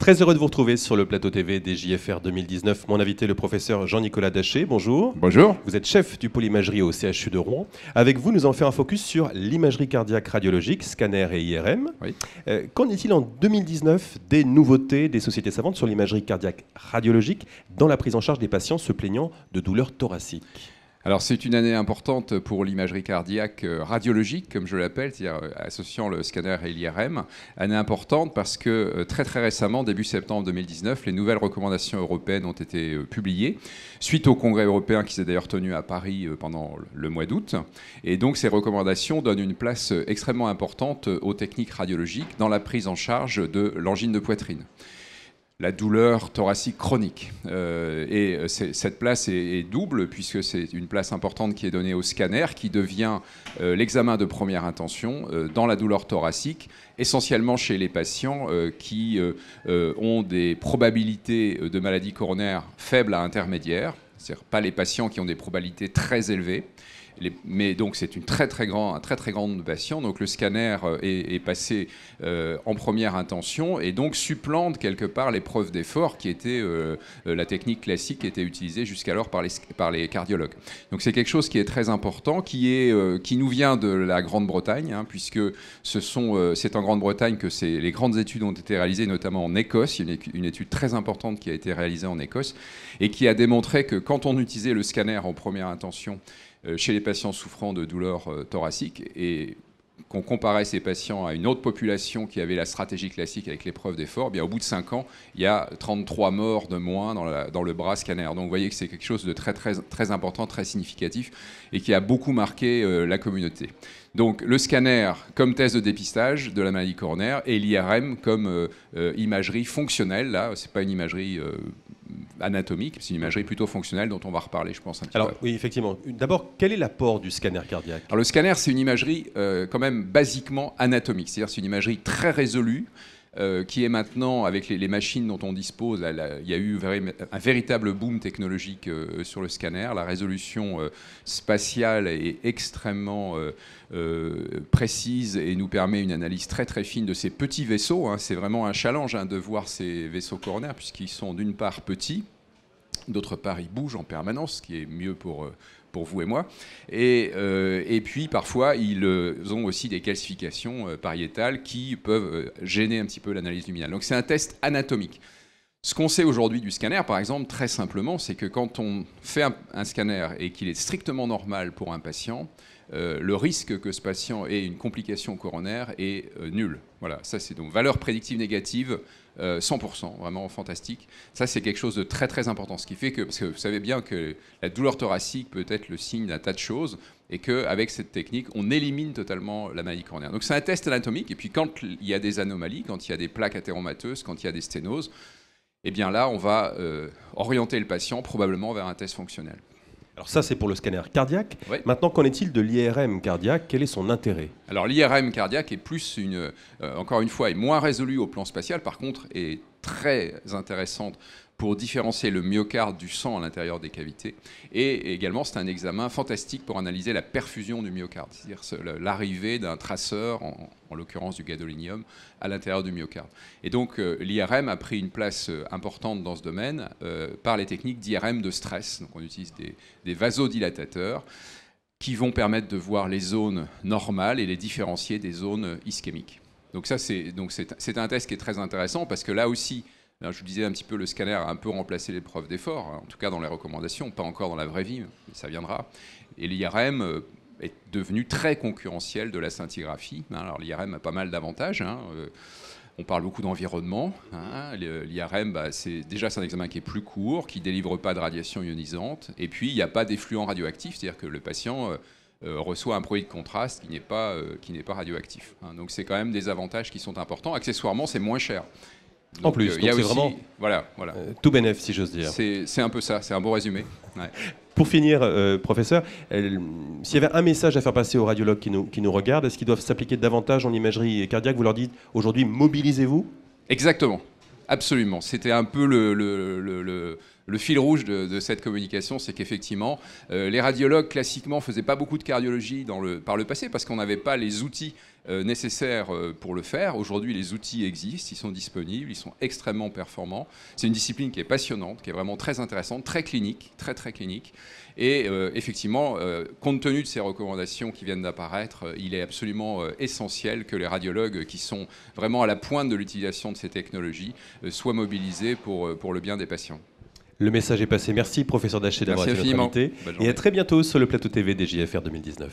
Très heureux de vous retrouver sur le plateau TV des JFR 2019. Mon invité, le professeur Jean-Nicolas Daché. Bonjour. Bonjour. Vous êtes chef du pôle imagerie au CHU de Rouen. Avec vous, nous allons faire un focus sur l'imagerie cardiaque radiologique, scanner et IRM. Oui. Qu'en est-il en 2019 des nouveautés des sociétés savantes sur l'imagerie cardiaque radiologique dans la prise en charge des patients se plaignant de douleurs thoraciques ? Alors c'est une année importante pour l'imagerie cardiaque radiologique, comme je l'appelle, c'est-à-dire associant le scanner et l'IRM. Année importante parce que très récemment, début septembre 2019, les nouvelles recommandations européennes ont été publiées, suite au congrès européen qui s'est d'ailleurs tenu à Paris pendant le mois d'août. Et donc ces recommandations donnent une place extrêmement importante aux techniques radiologiques dans la prise en charge de l'angine de poitrine, la douleur thoracique chronique. Cette place est double, puisque c'est une place importante qui est donnée au scanner, qui devient l'examen de première intention dans la douleur thoracique, essentiellement chez les patients qui ont des probabilités de maladie coronaire faibles à intermédiaires, c'est-à-dire pas les patients qui ont des probabilités très élevées. Mais donc c'est un très grande patient. Donc le scanner est passé en première intention et donc supplante quelque part l'épreuve d'effort qui était la technique classique qui était utilisée jusqu'alors par les cardiologues. Donc c'est quelque chose qui est très important, qui nous vient de la Grande-Bretagne, hein, puisque c'est en Grande-Bretagne que les grandes études ont été réalisées, notamment en Écosse. Il y a une étude très importante qui a été réalisée en Écosse et qui a démontré que quand on utilisait le scanner en première intention chez les patients souffrant de douleurs thoraciques et qu'on comparait ces patients à une autre population qui avait la stratégie classique avec l'épreuve d'effort, bien au bout de 5 ans, il y a 33 morts de moins dans le bras scanner. Donc vous voyez que c'est quelque chose de très important, très significatif et qui a beaucoup marqué la communauté. Donc le scanner comme test de dépistage de la maladie coronaire et l'IRM comme imagerie fonctionnelle. Là, c'est pas une imagerie anatomique, c'est une imagerie plutôt fonctionnelle dont on va reparler, je pense, un petit peu. Alors oui, effectivement. D'abord, quel est l'apport du scanner cardiaque ? Alors le scanner, c'est une imagerie quand même basiquement anatomique, c'est-à-dire c'est une imagerie très résolue qui est maintenant, avec les machines dont on dispose, il y a eu un véritable boom technologique sur le scanner. La résolution spatiale est extrêmement précise et nous permet une analyse très fine de ces petits vaisseaux. Hein. C'est vraiment un challenge de voir ces vaisseaux coronaires, puisqu'ils sont d'une part petits, d'autre part ils bougent en permanence, ce qui est mieux pour vous et moi. Et puis, parfois, ils ont aussi des calcifications pariétales qui peuvent gêner un petit peu l'analyse luminale. Donc, c'est un test anatomique. Ce qu'on sait aujourd'hui du scanner, par exemple, très simplement, c'est que quand on fait un scanner et qu'il est strictement normal pour un patient, le risque que ce patient ait une complication coronaire est nul. Voilà, ça c'est donc valeur prédictive négative 100%, vraiment fantastique. Ça c'est quelque chose de très important, ce qui fait que, parce que vous savez bien que la douleur thoracique peut être le signe d'un tas de choses, et qu'avec cette technique, on élimine totalement la maladie coronaire. Donc c'est un test anatomique, et puis quand il y a des anomalies, quand il y a des plaques athéromateuses, quand il y a des sténoses, eh bien là on va orienter le patient probablement vers un test fonctionnel. Alors ça, c'est pour le scanner cardiaque. Oui. Maintenant, qu'en est-il de l'IRM cardiaque ? Quel est son intérêt ? Alors l'IRM cardiaque est plus encore une fois, est moins résolue au plan spatial, par contre est très intéressante pour différencier le myocarde du sang à l'intérieur des cavités. Et également, c'est un examen fantastique pour analyser la perfusion du myocarde, c'est-à-dire l'arrivée d'un traceur, en l'occurrence du gadolinium, à l'intérieur du myocarde. Et donc, l'IRM a pris une place importante dans ce domaine par les techniques d'IRM de stress. Donc, on utilise des vasodilatateurs qui vont permettre de voir les zones normales et les différencier des zones ischémiques. Donc, c'est un test qui est très intéressant parce que là aussi, alors, je vous disais un petit peu, le scanner a un peu remplacé l'épreuve d'effort, hein, en tout cas dans les recommandations, pas encore dans la vraie vie, mais ça viendra. Et l'IRM est devenu très concurrentiel de la scintigraphie. Hein. Alors l'IRM a pas mal d'avantages. Hein. On parle beaucoup d'environnement. Hein. L'IRM, c'est un examen qui est plus court, qui ne délivre pas de radiation ionisante. Et puis, il n'y a pas d'effluent radioactif, c'est-à-dire que le patient reçoit un produit de contraste qui n'est pas radioactif. Hein. Donc c'est quand même des avantages qui sont importants. Accessoirement, c'est moins cher. Donc, en plus, c'est vraiment voilà. Tout bénef, si j'ose dire. C'est un peu ça, c'est un bon résumé. Ouais. Pour finir, professeur, s'il y avait un message à faire passer aux radiologues qui nous regardent, est-ce qu'ils doivent s'appliquer davantage en imagerie cardiaque ? Vous leur dites aujourd'hui, mobilisez-vous ? Exactement, absolument. C'était un peu le fil rouge de cette communication, c'est qu'effectivement, les radiologues classiquement faisaient pas beaucoup de cardiologie par le passé parce qu'on n'avait pas les outils nécessaires pour le faire. Aujourd'hui, les outils existent, ils sont disponibles, ils sont extrêmement performants. C'est une discipline qui est passionnante, qui est vraiment très intéressante, très clinique, très très clinique. Et effectivement, compte tenu de ces recommandations qui viennent d'apparaître, il est absolument essentiel que les radiologues qui sont vraiment à la pointe de l'utilisation de ces technologies soient mobilisés pour le bien des patients. Le message est passé. Merci, professeur Daché, d'avoir été notre invité. Et à très bientôt sur le plateau TV des JFR 2019.